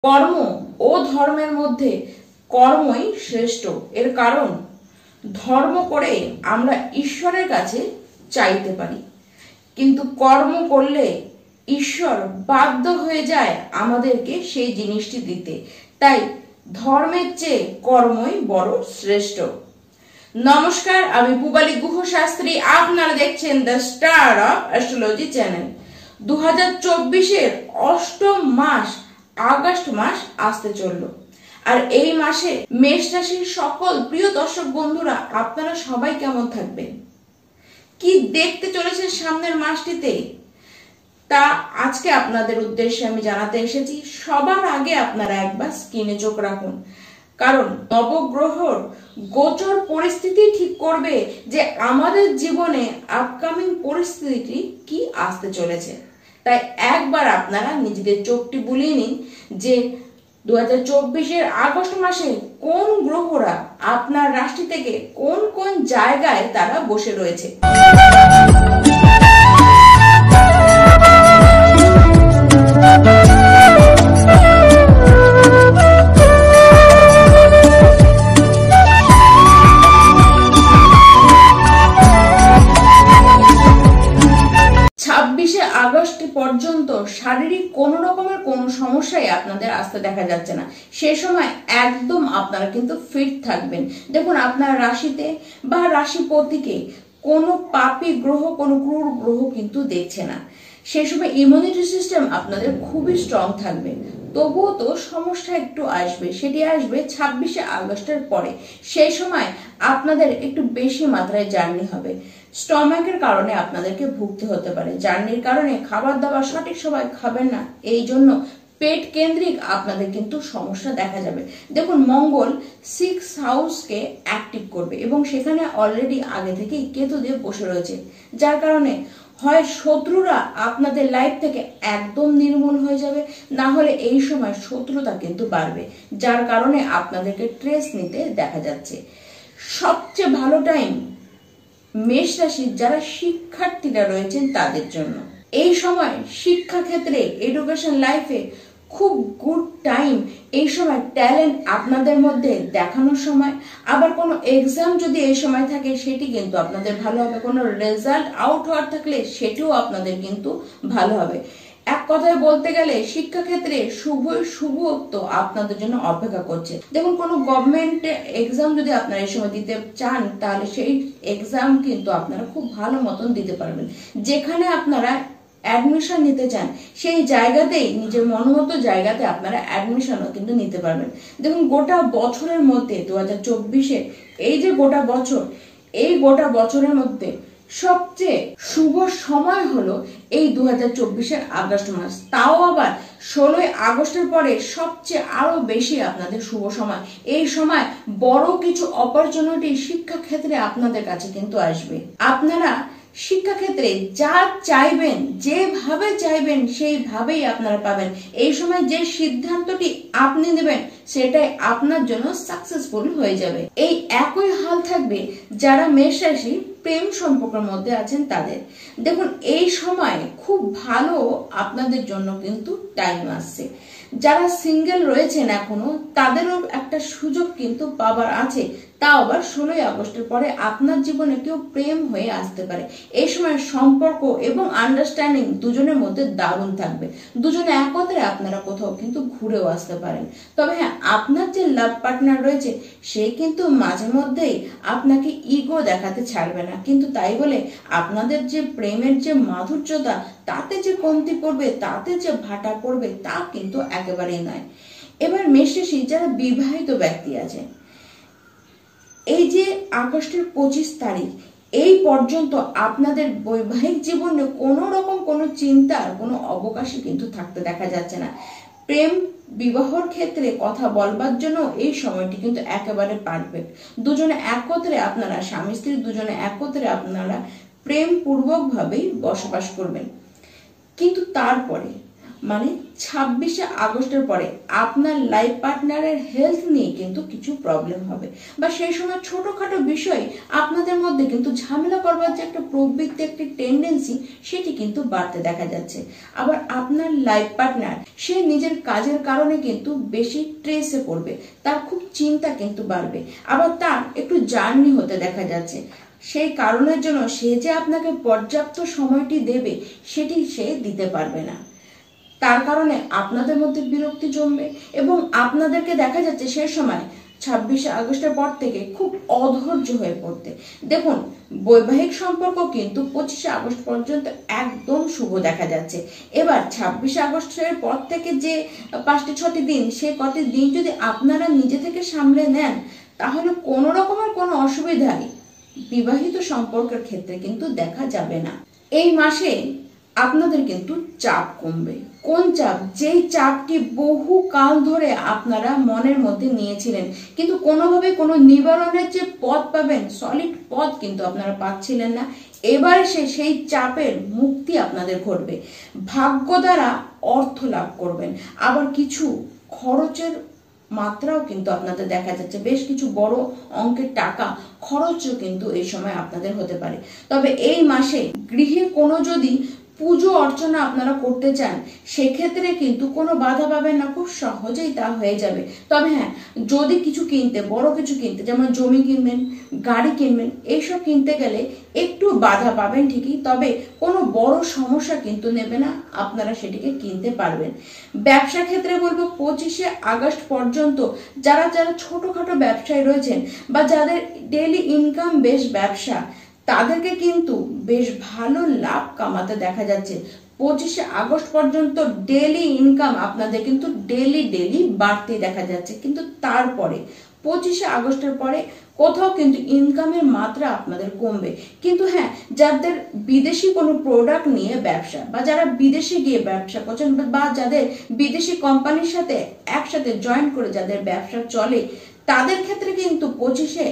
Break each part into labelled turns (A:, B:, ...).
A: কর্ম ও ধর্মের মধ্যে কর্মই শ্রেষ্ঠ। এর কারণ ধর্ম করে আমরা ঈশ্বরের কাছে চাইতে পারি, কিন্তু কর্ম করলে ঈশ্বর বাধ্য হয়ে যায় আমাদেরকে সেই জিনিসটি দিতে। তাই ধর্মের চেয়ে কর্মই বড় শ্রেষ্ঠ। নমস্কার, আমি পূবালী গুহ শাস্ত্রী। আপনারা দেখছেন the star of astrology channel. 2024-এর অষ্টম মাস আগস্ট মাস আসতে চলল, আর এই মাসে মেষ রাশির সকল প্রিয় দর্শক বন্ধুরা আপনারা সবাই কেমন থাকবেন, কি দেখতে চলেছে সামনের মাসটিতে, তা আজকে আপনাদের উদ্দেশ্যে আমি জানাতে এসেছি। সবার আগে আপনারা একবার স্ক্রিনে চোখ রাখুন, কারণ নবগ্রহর গোচর পরিস্থিতি ঠিক করবে যে আমাদের জীবনে আপকামিং পরিস্থিতি কি আসতে চলেছে। তাই একবার আপনারা নিজেদের চোখটি বুলিয়ে নিন যে 2024-এর আগস্ট মাসে কোন গ্রহরা আপনার রাশি থেকে কোন কোন জায়গায় তারা বসে রয়েছে। 26শে আগস্ট পর্যন্ত শারীরিক কোন রকমের কোন সমস্যাই আপনাদের আসতে দেখা যাচ্ছে না। সে সময় একদম আপনারা কিন্তু ফিট থাকবেন। দেখুন, আপনার রাশিতে বা রাশিপতিকে কোনো পাপী গ্রহ, কোনো ক্রূর গ্রহ কিন্তু দেখছে না। সে সময় ইমিউনিটি সিস্টেম আপনাদের খুবই স্ট্রং থাকবে। তবুও তো সমস্যা একটু আসবে, সেটি আসবে 26শে আগস্টের পরে। সেই সময় আপনাদের একটু বেশি মাত্রায় জার্নি হবে। স্টমাকের কারণে আপনাদেরকে ভুগতে হতে পারে। জার্নির কারণে খাবার দাবার সঠিক সময় খাবেন না, এই জন্য পেট কেন্দ্রিক আপনাদের কিন্তু সমস্যা দেখা যাবে। দেখুন, মঙ্গল 6th হাউসকে অ্যাক্টিভ করবে এবং সেখানে অলরেডি আগে থেকেই কেতুদেব বসে রয়েছে, যার কারণে হয় শত্রুরা আপনাদের লাইফ থেকে একদম নির্মূল হয়ে যাবে, না হলে এই সময় শত্রুতা কিন্তু বাড়বে, যার কারণে আপনাদেরকে স্ট্রেস নিতে দেখা যাচ্ছে। সবচেয়ে ভালো টাইম মেষ রাশির যারা শিক্ষার্থীরা রয়েছেন তাদের জন্য। এই সময় শিক্ষা ক্ষেত্রে, এডুকেশন লাইফে খুব গুড টাইম। এই সময় ট্যালেন্ট আপনাদের মধ্যে দেখানোর সময়। আবার কোনো এক্সাম যদি এই সময় থাকে সেটি কিন্তু আপনাদের ভালো হবে। কোনো রেজাল্ট আউট হওয়ার থাকলে সেটিও আপনাদের কিন্তু ভালো হবে। এক কথায় বলতে গেলে শিক্ষাক্ষেত্রে শুভত্ব আপনাদের জন্য অপেক্ষা করছে। দেখুন, কোনো গভর্নমেন্ট এক্সাম যদি আপনারা এই সময় দিতে চান, তাহলে সেই এক্সাম কিন্তু আপনারা খুব ভালো মতন দিতে পারবেন। যেখানে আপনারা অ্যাডমিশন নিতে চান সেই জায়গাতেই, নিজের মনমতো জায়গাতে আপনারা অ্যাডমিশনও কিন্তু নিতে পারবেন। দেখুন, গোটা বছরের মধ্যে 2024-এ এই যে গোটা বছর, এই গোটা বছরের মধ্যে সবচেয়ে শুভ সময় হলো এই 2024-এর আগস্ট মাস। তাও আবার 16ই আগস্টের পরে সবচেয়ে আরো বেশি আপনাদের শুভ সময়। এই সময় বড় কিছু অপরচুনিটি শিক্ষা ক্ষেত্রে আপনাদের কাছে কিন্তু আসবে। আপনারা শিক্ষাক্ষেত্রে যা চাইবেন, যেভাবে চাইবেন সেইভাবেই আপনারা পাবেন। এই সময় যে সিদ্ধান্তটি আপনি নেবেন সেটাই আপনার জন্য সাকসেসফুল হয়ে যাবে। এই একই হাল থাকবে যারা মেষ রাশি প্রেম সম্পর্কের মধ্যে আছেন তাদের। দেখুন, এই সময় খুব ভালো আপনাদের জন্য কিন্তু টাইম আসছে। যারা সিঙ্গেল রয়েছেন এখনো, তাদেরও একটা সুযোগ কিন্তু পাবার আছে। তাও আবার 16ই আগস্টের পরে আপনার জীবনে কেউ প্রেম হয়ে আসতে পারে। এই সময় সম্পর্ক এবং আন্ডারস্ট্যান্ডিং দুজনের মধ্যে দারুণ থাকবে। দুজনে একত্রে আপনারা কোথাও কিন্তু ঘুরেও আসতে পারেন। তবে হ্যাঁ, আপনার যে লাভ পার্টনার রয়েছে সে কিন্তু মাঝে মধ্যেই আপনাকে ইগো দেখাতে ছাড়বে না, কিন্তু তাই বলে আপনাদের যে প্রেমের যে মাধুর্যতা তাতে যে কমতি পড়বে, তাতে যে ভাটা পড়বে, তা কিন্তু একেবারেই নয়। এবার মেষ রাশি যারা বিবাহিত ব্যক্তি আছে, এই যে আগস্টের 25 তারিখ এই পর্যন্ত আপনাদের বৈবাহিক জীবনে কোনো রকম কোনো চিন্তার কোনো অবকাশই কিন্তু থাকতে দেখা যাচ্ছে না। প্রেম বিবাহর ক্ষেত্রে কথা বলবার জন্য এই সময়টি কিন্তু একেবারে পারফেক্ট। দুজনে একত্রে আপনারা, স্বামী স্ত্রী দুজনে একত্রে আপনারা প্রেম পূর্বক ভাবেই বসবাস করবেন। কিন্তু তারপরে মানে 26শে আগস্টের পরে আপনার লাইফ পার্টনারের হেলথ নিয়ে কিন্তু কিছু প্রবলেম হবে, বা সেই সময় ছোটখাটো বিষয় আপনাদের মধ্যে কিন্তু ঝামেলা করবার যে একটা প্রবৃত্তি, একটি টেন্ডেন্সি, সেটি কিন্তু বাড়তে দেখা যাচ্ছে। আবার আপনার লাইফ পার্টনার সে নিজের কাজের কারণে কিন্তু বেশি স্ট্রেসে পড়বে, তার খুব চিন্তা কিন্তু বাড়বে, আবার তার একটু জার্নি হতে দেখা যাচ্ছে। সেই কারণের জন্য সে যে আপনাকে পর্যাপ্ত সময়টি দেবে সেটি সে দিতে পারবে না, তার কারণে আপনাদের মধ্যে বিরক্তি জমবে এবং আপনাদেরকে দেখা যাচ্ছে সে সময় 26শে আগস্টের পর থেকে খুব অধৈর্য হয়ে পড়তে। দেখুন, বৈবাহিক সম্পর্ক কিন্তু 25শে আগস্ট পর্যন্ত একদম শুভ দেখা যাচ্ছে। এবার 26শে আগস্টের পর থেকে যে 5টি 6টি দিন, সে কটি দিন যদি আপনারা নিজে থেকে সামলে নেন, তাহলে কোনো রকমের কোনো অসুবিধাই বিবাহিত সম্পর্কের ক্ষেত্রে কিন্তু দেখা যাবে না। এই মাসে আপনাদের কিন্তু চাপ কমবে। কোন চাপ? যেই চাপটি বহু কাল ধরে আপনারা মনের মধ্যে নিয়েছিলেন, কিন্তু কোনোভাবে কোনো নিবারণের যে পথ পাবেন, সলিড পথ কিন্তু আপনারা পাচ্ছিলেন না, এবারে সেই চাপের মুক্তি আপনাদের ঘটবে। ভাগ্য দ্বারা অর্থ লাভ করবেন, আবার কিছু খরচের মাত্রাও কিন্তু আপনাদের দেখা যাচ্ছে, বেশ কিছু বড় অঙ্কের টাকা খরচও কিন্তু এই সময় আপনাদের হতে পারে। তবে এই মাসে গৃহে কোনো যদি পুজো অর্চনা আপনারা করতে চান, সেক্ষেত্রে কিন্তু কোনো বাধা পাবেন না, খুব সহজেই তা হয়ে যাবে। তবে হ্যাঁ, যদি কিছু কিনতে, বড় কিছু কিনতে, যেমন জমি কিনবেন, গাড়ি কিনবেন, এইসব কিনতে গেলে একটু বাধা পাবেন ঠিকই, তবে কোনো বড় সমস্যা কিন্তু নেবে না, আপনারা সেটিকে কিনতে পারবেন। ব্যবসা ক্ষেত্রে বলবো 25শে আগস্ট পর্যন্ত যারা যারা ছোটখাটো ব্যবসায়ী রয়েছেন বা যাদের ডেইলি ইনকাম বেশ ব্যবসা, তাদেরকে কিন্তু বেশ ভালো লাভ কামাতে দেখা যাচ্ছে। 25শে আগস্ট পর্যন্ত ডেইলি ইনকাম আপনাদের কিন্তু ডেইলি বাড়তে দেখা যাচ্ছে, কিন্তু তারপরে 25শে আগস্টের পরে কোথাও কিন্তু ইনকামের মাত্রা আপনাদের কমবে। কিন্তু হ্যাঁ, যাদের বিদেশি কোনো প্রোডাক্ট নিয়ে ব্যবসা, বা যারা বিদেশে গিয়ে ব্যবসা করছেন, বা যাদের বিদেশি কোম্পানির সাথে একসাথে জয়েন করে যাদের ব্যবসা চলে, তাদের ক্ষেত্রে কিন্তু 25শে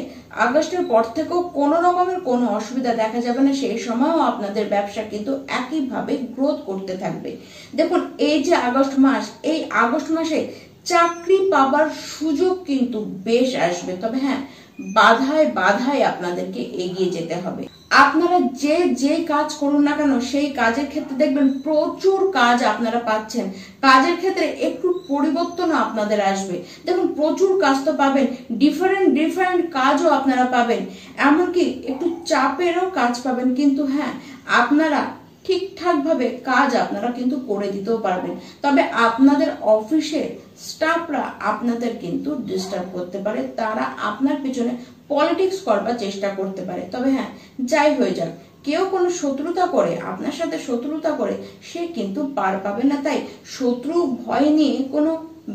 A: আগস্টের পর থেকেও কোনো রকমের কোনো অসুবিধা দেখা যাবে না। সেই সময়ও আপনাদের ব্যবসা কিন্তু একইভাবে গ্রোথ করতে থাকবে। দেখুন, এই যে আগস্ট মাস, এই আগস্ট মাসে চাকরি পাবার সুযোগ কিন্তু বেশ আসবে। তবে হ্যাঁ, বাধায় আপনাদেরকে এগিয়ে যেতে হবে। আপনারা যে কাজ করুন না কেন, সেই কাজের ক্ষেত্রে দেখবেন প্রচুর কাজ আপনারা পাচ্ছেন। কাজের ক্ষেত্রে একটু পরিবর্তন আপনাদের আসবে। দেখুন, প্রচুর কাজ তো পাবেন, ডিফারেন্ট কাজও আপনারা পাবেন, এমনকি একটু চাপেরও কাজ পাবেন। কিন্তু হ্যাঁ, আপনারা ঠিকঠাক ভাবে কাজ আপনারা কিন্তু করে দিতেও পারবেন। তবে আপনাদের অফিসের স্টাফরা আপনাদের কিন্তু ডিস্টার্ব করতে পারে, তারা আপনার পেছনে পলিটিক্স করবার চেষ্টা করতে পারে। তবে হ্যাঁ, যাই হয়ে যাক, কেউ কোনো শত্রুতা করে, আপনার সাথে শত্রুতা করে, সে কিন্তু পার পাবে না। তাই শত্রু ভয় নিয়ে কোনো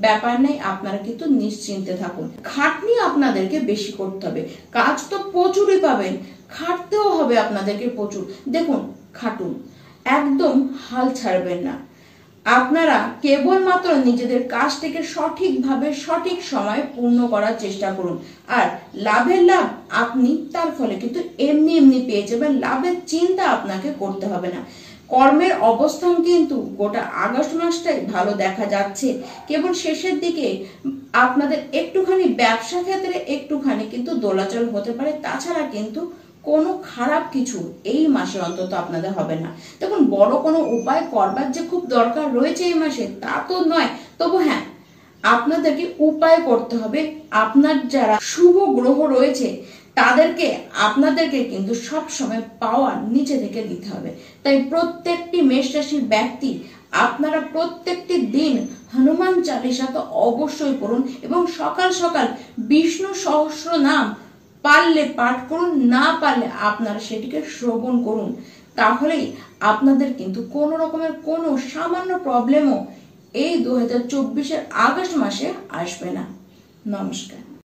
A: ব্যাপার নেই, আপনারা কিন্তু নিশ্চিন্তে থাকুন। খাটনি আপনাদেরকে বেশি করতে হবে, কাজ তো প্রচুরই পাবেন, খাটতেও হবে আপনাদেরকে প্রচুর। দেখুন, খাটুন, একদম হাল ছাড়বেন না। আপনারা কেবলমাত্র নিজেদের কাজটিকে সঠিকভাবে সঠিক সময় পূর্ণ করার চেষ্টা করুন, আর লাভের লাভ আপনি তার ফলে কিন্তু এমনি পেয়ে যাবেন। লাভের চিন্তা আপনাকে করতে হবে না। কর্মের অবস্থান কিন্তু গোটা আগস্ট মাসটাই ভালো দেখা যাচ্ছে, কেবল শেষের দিকে আপনাদের একটুখানি ব্যবসা ক্ষেত্রে একটুখানি কিন্তু দোলাচল হতে পারে, তাছাড়া কিন্তু কোনো খারাপ কিছু এই মাসে অন্তত আপনাদের হবে না। দেখুন, বড় কোনো উপায় করবার যে খুব দরকার রয়েছে এই মাসে, তা তো নয়, তবু হ্যাঁ, আপনাদেরকে উপায় করতে হবে। আপনার যারা শুভ গ্রহ রয়েছে আপনাদেরকে কিন্তু সব সময় পাওয়ার নিচে থেকে দিতে হবে। তাই প্রত্যেকটি মেষ রাশির ব্যক্তি আপনারা প্রত্যেকটি দিন হনুমান চালিসা তো অবশ্যই পড়ুন, এবং সকাল সকাল বিষ্ণু সহস্র নাম পারলে পাঠ করুন, না পারলে আপনারা সেটিকে শ্রবণ করুন। তাহলেই আপনাদের কিন্তু কোনো রকমের কোনো সামান্য প্রবলেমও এই 2024-এর আগস্ট মাসে আসবে না। নমস্কার।